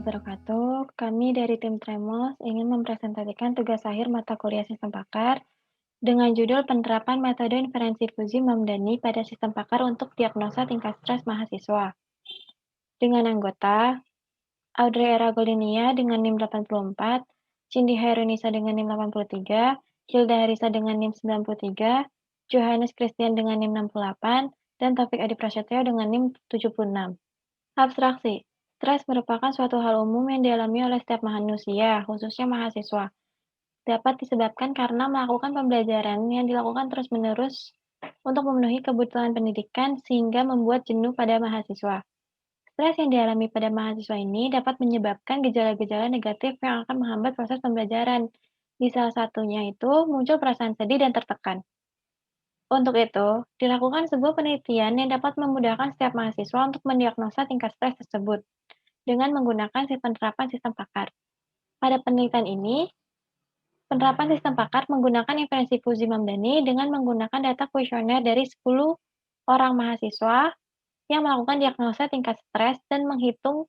wabarakatuh. Kami dari tim Tremos ingin mempresentasikan tugas akhir mata kuliah Sistem Pakar dengan judul Penerapan Metode Inferensi Fusi Mamdani pada Sistem Pakar untuk Diagnosa Tingkat Stres Mahasiswa. Dengan anggota Audrey Era Goldinia dengan NIM 84, Cindy Hairunisa dengan NIM 83, Hilda Harisa dengan NIM 93, Johannes Christian dengan NIM 68, dan Taufik Adi Prasetyo dengan NIM 76. Abstraksi. Stres merupakan suatu hal umum yang dialami oleh setiap manusia, khususnya mahasiswa. Dapat disebabkan karena melakukan pembelajaran yang dilakukan terus-menerus untuk memenuhi kebutuhan pendidikan sehingga membuat jenuh pada mahasiswa. Stres yang dialami pada mahasiswa ini dapat menyebabkan gejala-gejala negatif yang akan menghambat proses pembelajaran. Di salah satunya itu muncul perasaan sedih dan tertekan. Untuk itu, dilakukan sebuah penelitian yang dapat memudahkan setiap mahasiswa untuk mendiagnosa tingkat stres tersebut dengan menggunakan penerapan sistem pakar. Pada penelitian ini, penerapan sistem pakar menggunakan inferensi Fusi Mamdani dengan menggunakan data kuesioner dari 10 orang mahasiswa yang melakukan diagnosa tingkat stres dan menghitung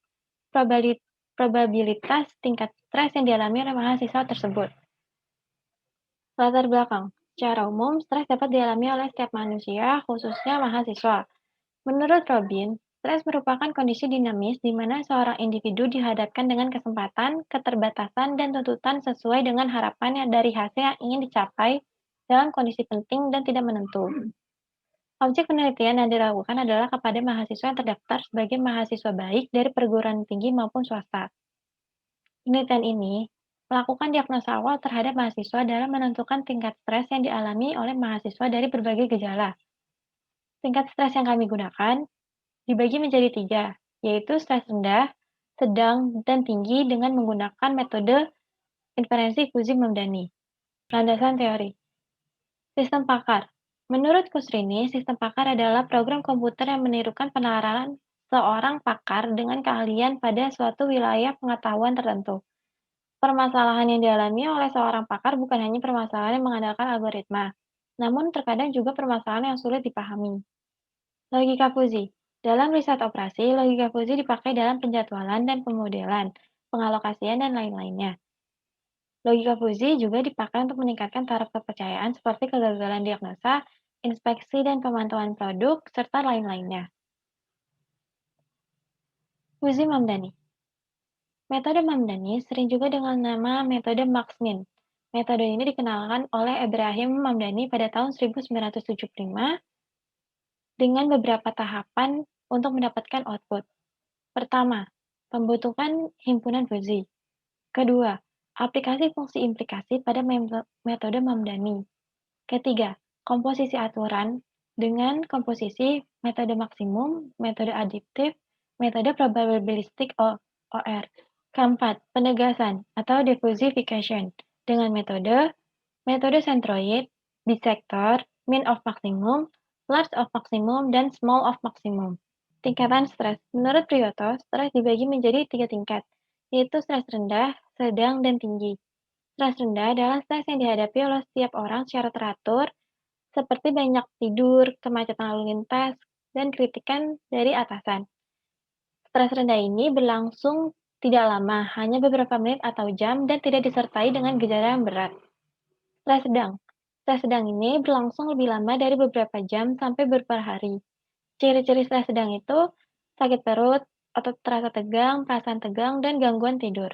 probabilitas tingkat stres yang dialami oleh mahasiswa tersebut. Latar belakang. Secara umum, stres dapat dialami oleh setiap manusia, khususnya mahasiswa. Menurut Robin, stres merupakan kondisi dinamis di mana seorang individu dihadapkan dengan kesempatan, keterbatasan, dan tuntutan sesuai dengan harapannya dari hasil yang ingin dicapai dalam kondisi penting dan tidak menentu. Objek penelitian yang dilakukan adalah kepada mahasiswa yang terdaftar sebagai mahasiswa baik dari perguruan tinggi maupun swasta. Penelitian ini melakukan diagnosa awal terhadap mahasiswa dalam menentukan tingkat stres yang dialami oleh mahasiswa dari berbagai gejala. Tingkat stres yang kami gunakan dibagi menjadi 3, yaitu stres rendah, sedang, dan tinggi dengan menggunakan metode inferensi Fusi Mamdani. Landasan teori. Sistem pakar. Menurut Kusrini, sistem pakar adalah program komputer yang menirukan penalaran seorang pakar dengan keahlian pada suatu wilayah pengetahuan tertentu. Permasalahan yang dialami oleh seorang pakar bukan hanya permasalahan yang mengandalkan algoritma, namun terkadang juga permasalahan yang sulit dipahami. Logika Fusi. Dalam riset operasi, logika Fusi dipakai dalam penjadwalan dan pemodelan, pengalokasian, dan lain-lainnya. Logika Fusi juga dipakai untuk meningkatkan taraf kepercayaan seperti kegagalan diagnosa, inspeksi dan pemantauan produk, serta lain-lainnya. Fusi Mamdani. Metode Mamdani sering juga dengan nama metode Max-Min. Metode ini dikenalkan oleh Ibrahim Mamdani pada tahun 1975 dengan beberapa tahapan untuk mendapatkan output. Pertama, pembentukan himpunan Fusi. Kedua, aplikasi fungsi implikasi pada metode Mamdani. Ketiga, komposisi aturan dengan komposisi metode maksimum, metode adiktif, metode probabilistik OR. Keempat, penegasan atau diffusification dengan metode centroid, bisector, mean of maximum, large of maximum, dan small of maximum. Tingkatan stres. Menurut Priyoto, stres dibagi menjadi 3 tingkat, yaitu stres rendah, sedang, dan tinggi. Stres rendah adalah stres yang dihadapi oleh setiap orang secara teratur, seperti banyak tidur, kemacetan lalu lintas, dan kritikan dari atasan. Stres rendah ini berlangsung tidak lama, hanya beberapa menit atau jam, dan tidak disertai dengan gejala yang berat. Stres sedang. Stres sedang ini berlangsung lebih lama dari beberapa jam sampai beberapa hari. Ciri-ciri stres sedang itu sakit perut, otot terasa tegang, perasaan tegang, dan gangguan tidur.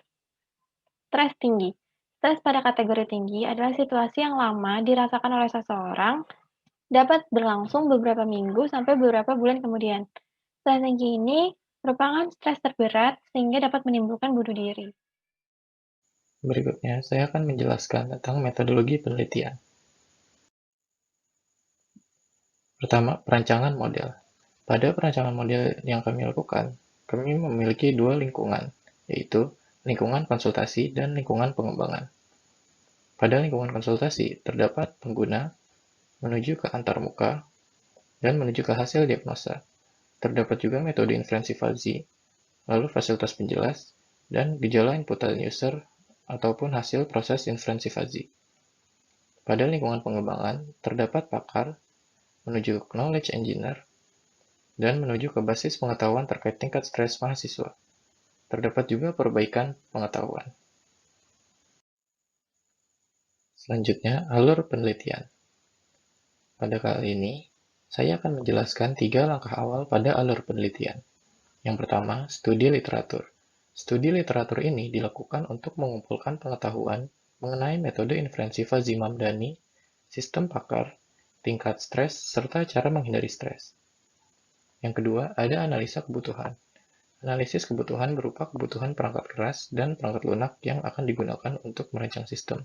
Stres tinggi. Stres pada kategori tinggi adalah situasi yang lama dirasakan oleh seseorang, dapat berlangsung beberapa minggu sampai beberapa bulan kemudian. Stres tinggi ini merupakan stres terberat sehingga dapat menimbulkan bunuh diri. Berikutnya, saya akan menjelaskan tentang metodologi penelitian. Pertama, perancangan model. Pada perancangan model yang kami lakukan, kami memiliki 2 lingkungan, yaitu lingkungan konsultasi dan lingkungan pengembangan. Pada lingkungan konsultasi, terdapat pengguna menuju ke antarmuka dan menuju ke hasil diagnosa. Terdapat juga metode inferensi Fusi, lalu fasilitas penjelas, dan gejala inputan user ataupun hasil proses inferensi Fusi. Pada lingkungan pengembangan, terdapat pakar menuju ke knowledge engineer dan menuju ke basis pengetahuan terkait tingkat stres mahasiswa. Terdapat juga perbaikan pengetahuan. Selanjutnya, alur penelitian. Pada kali ini, saya akan menjelaskan 3 langkah awal pada alur penelitian. Yang pertama, studi literatur. Studi literatur ini dilakukan untuk mengumpulkan pengetahuan mengenai metode inferensi Fuzzy-Mamdani, sistem pakar, tingkat stres, serta cara menghindari stres. Yang kedua, ada analisa kebutuhan. Analisis kebutuhan berupa kebutuhan perangkat keras dan perangkat lunak yang akan digunakan untuk merancang sistem.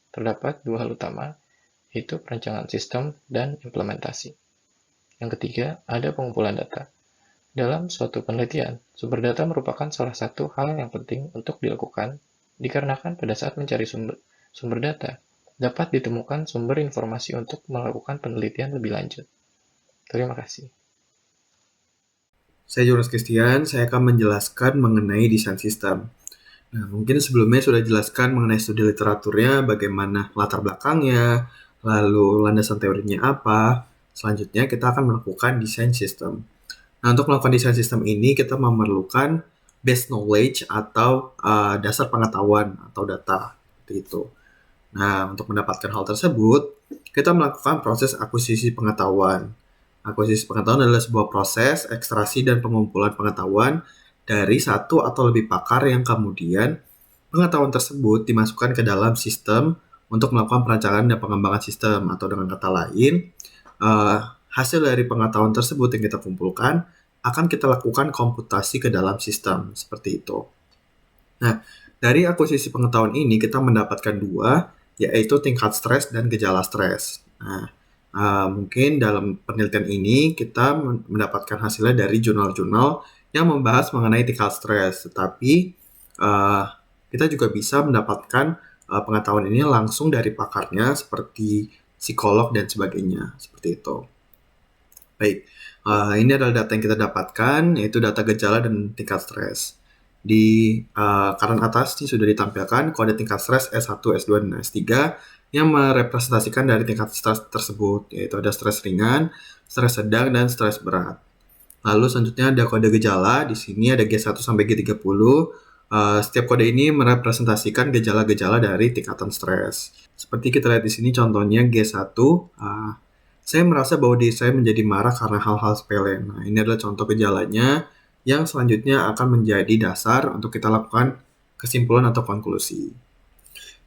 Terdapat 2 hal utama, yaitu perancangan sistem dan implementasi. Yang ketiga, ada pengumpulan data. Dalam suatu penelitian, sumber data merupakan salah satu hal yang penting untuk dilakukan, dikarenakan pada saat mencari sumber data, dapat ditemukan sumber informasi untuk melakukan penelitian lebih lanjut. Terima kasih. Saya Jonas Christian, saya akan menjelaskan mengenai desain sistem. Nah, mungkin sebelumnya sudah jelaskan mengenai studi literaturnya, bagaimana latar belakangnya, lalu landasan teorinya apa. Selanjutnya kita akan melakukan desain sistem. Nah, untuk melakukan desain sistem ini kita memerlukan base knowledge atau dasar pengetahuan atau data seperti itu. Nah, untuk mendapatkan hal tersebut, kita melakukan proses akuisisi pengetahuan. Akuisisi pengetahuan adalah sebuah proses ekstraksi dan pengumpulan pengetahuan dari satu atau lebih pakar yang kemudian pengetahuan tersebut dimasukkan ke dalam sistem untuk melakukan perancangan dan pengembangan sistem, atau dengan kata lain, hasil dari pengetahuan tersebut yang kita kumpulkan akan kita lakukan komputasi ke dalam sistem, seperti itu. Nah, dari akuisisi pengetahuan ini kita mendapatkan 2, yaitu tingkat stres dan gejala stres. Nah, mungkin dalam penelitian ini kita mendapatkan hasilnya dari jurnal-jurnal yang membahas mengenai tingkat stres, tetapi kita juga bisa mendapatkan pengetahuan ini langsung dari pakarnya seperti psikolog dan sebagainya, seperti itu. Baik, ini adalah data yang kita dapatkan, yaitu data gejala dan tingkat stres. Di kanan atas ini sudah ditampilkan kode tingkat stres S1, S2, dan S3 yang merepresentasikan dari tingkat stres tersebut, yaitu ada stres ringan, stres sedang, dan stres berat. Lalu selanjutnya ada kode gejala, di sini ada G1 sampai G30. Setiap kode ini merepresentasikan gejala-gejala dari tingkatan stres. Seperti kita lihat di sini contohnya G1, saya merasa bahwa diri saya menjadi marah karena hal-hal sepele. Nah, ini adalah contoh gejalanya yang selanjutnya akan menjadi dasar untuk kita lakukan kesimpulan atau konklusi.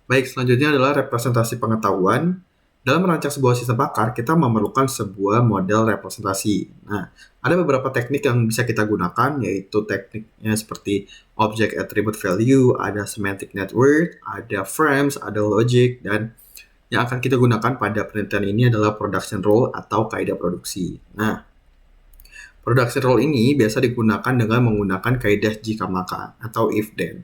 Baik, selanjutnya adalah representasi pengetahuan. Dalam merancang sebuah sistem pakar, kita memerlukan sebuah model representasi. Nah, ada beberapa teknik yang bisa kita gunakan, yaitu tekniknya seperti object attribute value, ada semantic network, ada frames, ada logic, dan yang akan kita gunakan pada penelitian ini adalah production rule atau kaidah produksi. Nah, production rule ini biasa digunakan dengan menggunakan kaidah jika maka atau if then.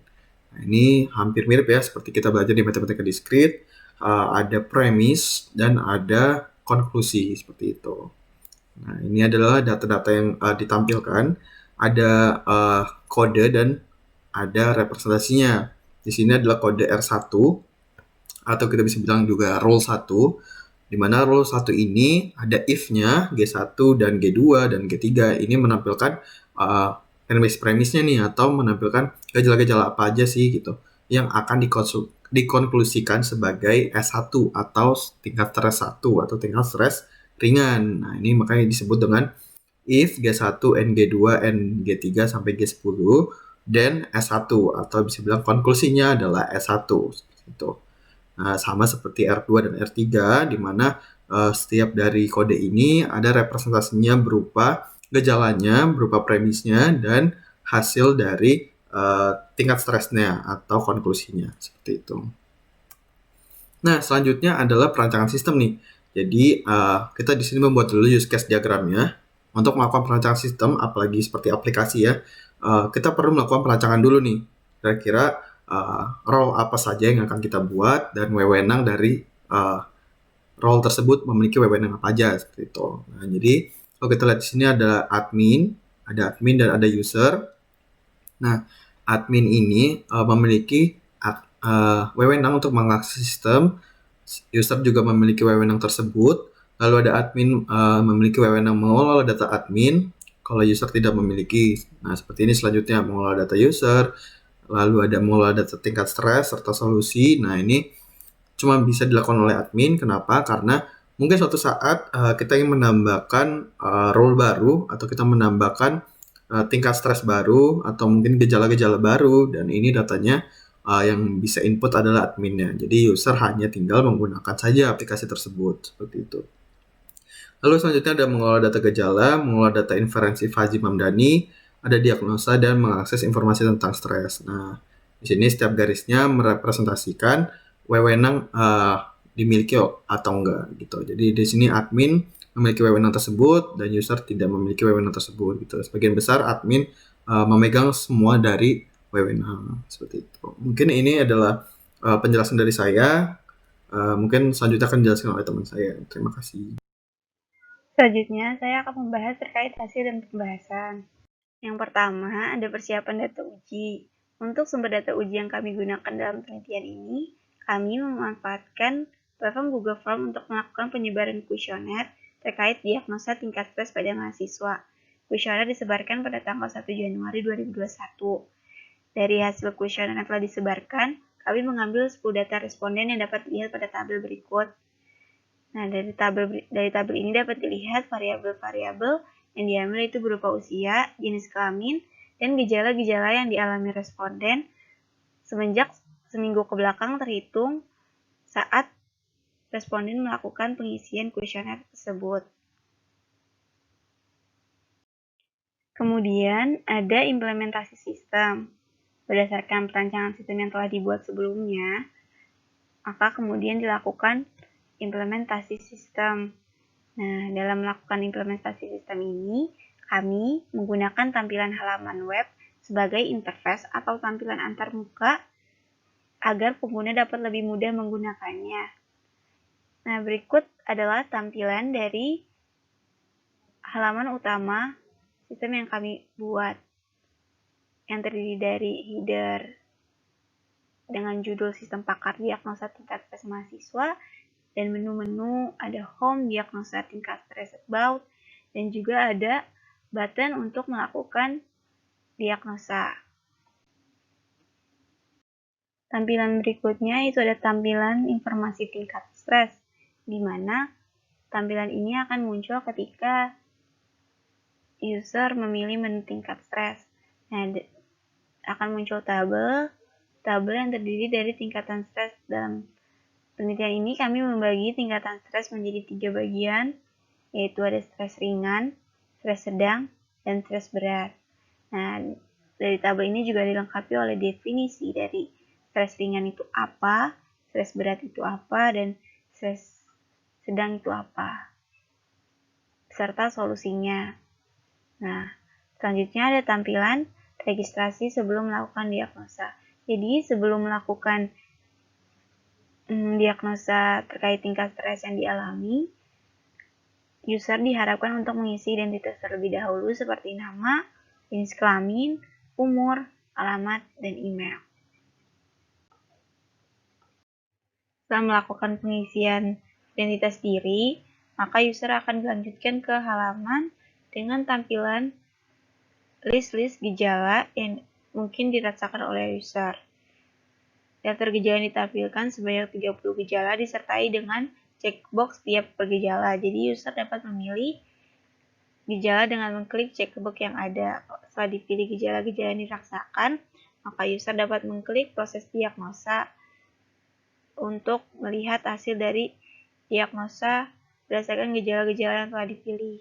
Nah, ini hampir mirip ya seperti kita belajar di matematika diskrit, ada premise dan ada konklusi seperti itu. Nah, ini adalah data-data yang ditampilkan, ada kode dan ada representasinya. Di sini adalah kode R1 atau kita bisa bilang juga rule 1, di mana rule 1 ini ada if-nya G1 dan G2 dan G3 ini menampilkan premise-nya nih, atau menampilkan gejala-gejala apa aja sih gitu yang akan dikonklusikan sebagai S1 atau tingkat stres 1 atau tingkat stres ringan. Nah, ini makanya disebut dengan if G1 and G2 and G3 sampai G10 dan S1, atau bisa bilang konklusinya adalah S1 gitu. Nah, sama seperti R2 dan R3, di mana setiap dari kode ini ada representasinya berupa gejalanya, berupa premisnya, dan hasil dari tingkat stresnya atau konklusinya, seperti itu. Nah, selanjutnya adalah perancangan sistem nih. Jadi, kita di sini membuat dulu use case diagramnya. Untuk melakukan perancangan sistem, apalagi seperti aplikasi ya, kita perlu melakukan perancangan dulu nih. Kira-kira role apa saja yang akan kita buat dan wewenang dari role tersebut memiliki wewenang apa aja, seperti itu. Nah, jadi kalau kita lihat di sini ada admin dan ada user. Nah, admin ini memiliki wewenang untuk mengakses sistem, user juga memiliki wewenang tersebut. Lalu ada admin memiliki wewenang mengelola data admin, kalau user tidak memiliki. Nah, seperti ini selanjutnya mengolah data user, lalu ada mengolah data tingkat stres serta solusi. Nah, ini cuma bisa dilakukan oleh admin. Kenapa? Karena mungkin suatu saat kita ingin menambahkan role baru atau kita menambahkan tingkat stres baru atau mungkin gejala-gejala baru, dan ini datanya yang bisa input adalah adminnya. Jadi user hanya tinggal menggunakan saja aplikasi tersebut, seperti itu. Lalu selanjutnya ada mengolah data gejala, mengolah data inferensi Fajim Hamdani, ada diagnosa dan mengakses informasi tentang stres. Nah, di sini setiap garisnya merepresentasikan wewenang dimiliki atau enggak gitu. Jadi di sini admin memiliki wewenang tersebut dan user tidak memiliki wewenang tersebut gitu. Sebagian besar admin memegang semua dari wewenang seperti itu. Mungkin ini adalah penjelasan dari saya. Mungkin selanjutnya akan dijelaskan oleh teman saya. Terima kasih. Selanjutnya, saya akan membahas terkait hasil dan pembahasan. Yang pertama, ada persiapan data uji. Untuk sumber data uji yang kami gunakan dalam penelitian ini, kami memanfaatkan platform Google Form untuk melakukan penyebaran kuesioner terkait diagnosa tingkat stres pada mahasiswa. Kuesioner disebarkan pada tanggal 1 Januari 2021. Dari hasil kuesioner yang telah disebarkan, kami mengambil 10 data responden yang dapat dilihat pada tabel berikut. Nah, dari tabel ini dapat dilihat variabel-variabel yang diambil itu berupa usia, jenis kelamin, dan gejala-gejala yang dialami responden semenjak seminggu ke belakang terhitung saat responden melakukan pengisian kuesioner tersebut. Kemudian ada implementasi sistem. Berdasarkan perancangan sistem yang telah dibuat sebelumnya, maka kemudian dilakukan implementasi sistem. Nah, dalam melakukan implementasi sistem ini, kami menggunakan tampilan halaman web sebagai interface atau tampilan antarmuka agar pengguna dapat lebih mudah menggunakannya. Nah, berikut adalah tampilan dari halaman utama sistem yang kami buat, yang terdiri dari header dengan judul sistem pakar diagnosa tingkat stres mahasiswa, dan menu-menu ada home, diagnosa tingkat stres about, dan juga ada button untuk melakukan diagnosa. Tampilan berikutnya itu ada tampilan informasi tingkat stres, di mana tampilan ini akan muncul ketika user memilih menu tingkat stres. Nah, akan muncul tabel yang terdiri dari tingkatan stres. Dalam penelitian ini kami membagi tingkatan stres menjadi 3 bagian, yaitu ada stres ringan, stres sedang, dan stres berat. Nah, dari tabel ini juga dilengkapi oleh definisi dari stres ringan itu apa, stres berat itu apa, dan stres sedang itu apa, serta solusinya. Nah, selanjutnya ada tampilan registrasi sebelum melakukan diagnosa. Jadi, sebelum melakukan diagnosa terkait tingkat stres yang dialami, user diharapkan untuk mengisi identitas terlebih dahulu seperti nama, jenis kelamin, umur, alamat, dan email. Setelah melakukan pengisian identitas diri, maka user akan dilanjutkan ke halaman dengan tampilan list-list gejala yang mungkin dirasakan oleh user. Daftar gejala yang ditampilkan sebanyak 30 gejala disertai dengan checkbox tiap per gejala. Jadi user dapat memilih gejala dengan mengklik checkbox yang ada. Setelah dipilih gejala-gejala yang dirasakan, maka user dapat mengklik proses diagnosa untuk melihat hasil dari diagnosa berdasarkan gejala-gejala yang telah dipilih.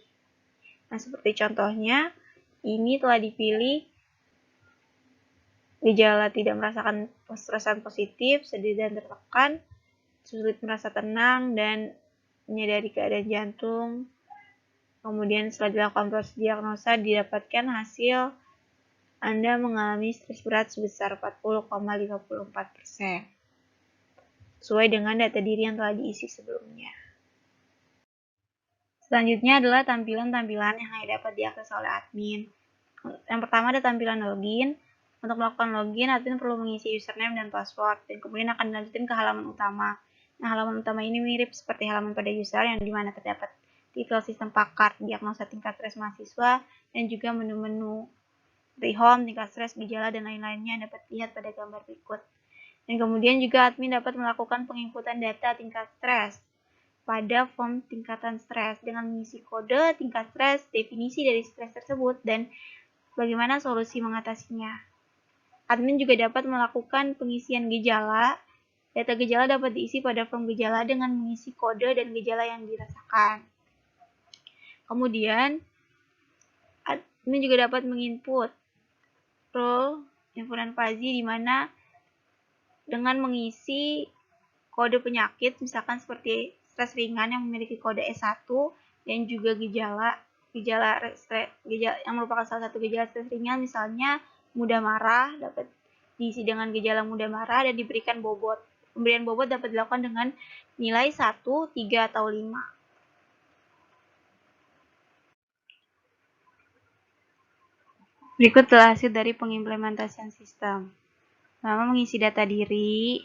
Nah, seperti contohnya, ini telah dipilih gejala tidak merasakan stresan positif, sedih dan tertekan, sulit merasa tenang, dan menyadari keadaan jantung. Kemudian setelah dilakukan proses diagnosa, didapatkan hasil Anda mengalami stres berat sebesar 40,54%, sesuai dengan data diri yang telah diisi sebelumnya. Selanjutnya adalah tampilan-tampilan yang hanya dapat diakses oleh admin. Yang pertama ada tampilan login. Untuk melakukan login, admin perlu mengisi username dan password, dan kemudian akan dilanjutkan ke halaman utama. Nah, halaman utama ini mirip seperti halaman pada user, yang dimana terdapat detail sistem pakar, diagnosa tingkat stres mahasiswa, dan juga menu-menu rehome, tingkat stres, gejala, dan lain-lainnya dapat dilihat pada gambar berikut. Dan kemudian juga admin dapat melakukan penginputan data tingkat stres pada form tingkatan stres dengan mengisi kode tingkat stres, definisi dari stres tersebut, dan bagaimana solusi mengatasinya. Admin juga dapat melakukan pengisian gejala. Data gejala dapat diisi pada form gejala dengan mengisi kode dan gejala yang dirasakan. Kemudian, admin juga dapat menginput role infuran fuzzy di mana dengan mengisi kode penyakit, misalkan seperti stres ringan yang memiliki kode S1 dan juga gejala yang merupakan salah satu gejala stres ringan, misalnya mudah marah, dapat diisi dengan gejala mudah marah dan diberikan bobot. Pemberian bobot dapat dilakukan dengan nilai 1, 3, atau 5. Berikut telah hasil dari pengimplementasian sistem. Pertama, mengisi data diri.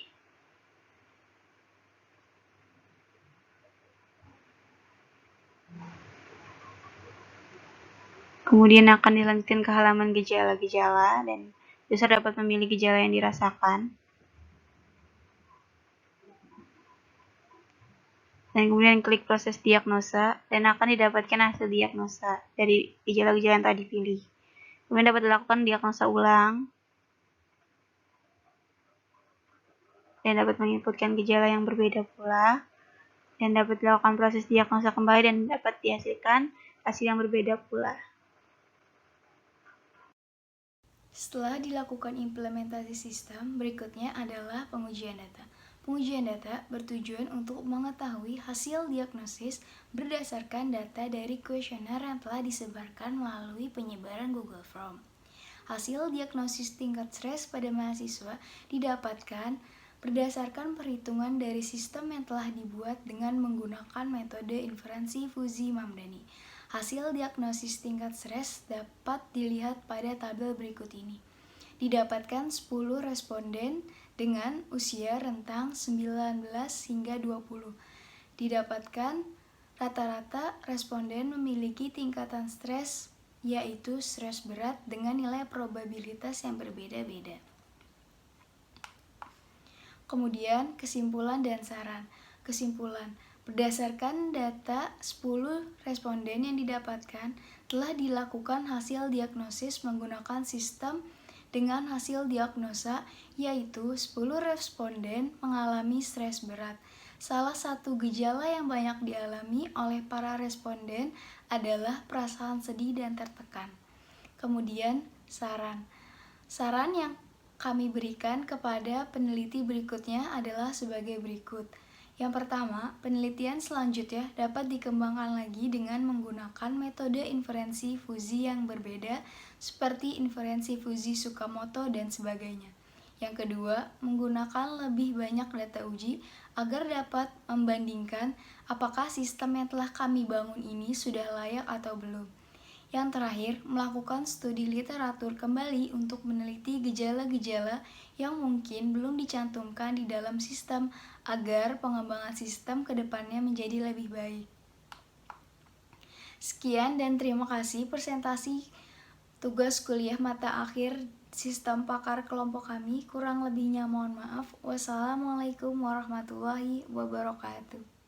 Kemudian akan dilanjutkan ke halaman gejala-gejala dan user dapat memilih gejala yang dirasakan. Dan kemudian klik proses diagnosa dan akan didapatkan hasil diagnosa dari gejala-gejala yang tadi dipilih. Kemudian dapat dilakukan diagnosa ulang dan dapat menginputkan gejala yang berbeda pula dan dapat dilakukan proses diagnosa kembali dan dapat dihasilkan hasil yang berbeda pula. Setelah dilakukan implementasi sistem, berikutnya adalah pengujian data. Pengujian data bertujuan untuk mengetahui hasil diagnosis berdasarkan data dari kuesioner yang telah disebarkan melalui penyebaran Google Form. Hasil diagnosis tingkat stres pada mahasiswa didapatkan berdasarkan perhitungan dari sistem yang telah dibuat dengan menggunakan metode inferensi Fuzzy Mamdani. Hasil diagnosis tingkat stres dapat dilihat pada tabel berikut ini. Didapatkan 10 responden dengan usia rentang 19 hingga 20. Didapatkan rata-rata responden memiliki tingkatan stres yaitu stres berat dengan nilai probabilitas yang berbeda-beda. Kemudian kesimpulan dan saran. Kesimpulan, berdasarkan data 10 responden yang didapatkan, telah dilakukan hasil diagnosis menggunakan sistem dengan hasil diagnosa, yaitu 10 responden mengalami stres berat. Salah satu gejala yang banyak dialami oleh para responden adalah perasaan sedih dan tertekan. Kemudian, saran. Saran yang kami berikan kepada peneliti berikutnya adalah sebagai berikut. Yang pertama, penelitian selanjutnya dapat dikembangkan lagi dengan menggunakan metode inferensi Fuzzy yang berbeda seperti inferensi Fuzzy Tsukamoto dan sebagainya. Yang kedua, menggunakan lebih banyak data uji agar dapat membandingkan apakah sistem yang telah kami bangun ini sudah layak atau belum. Yang terakhir, melakukan studi literatur kembali untuk meneliti gejala-gejala yang mungkin belum dicantumkan di dalam sistem agar pengembangan sistem ke depannya menjadi lebih baik. Sekian dan terima kasih presentasi tugas kuliah mata akhir sistem pakar kelompok kami. Kurang lebihnya mohon maaf. Wassalamualaikum warahmatullahi wabarakatuh.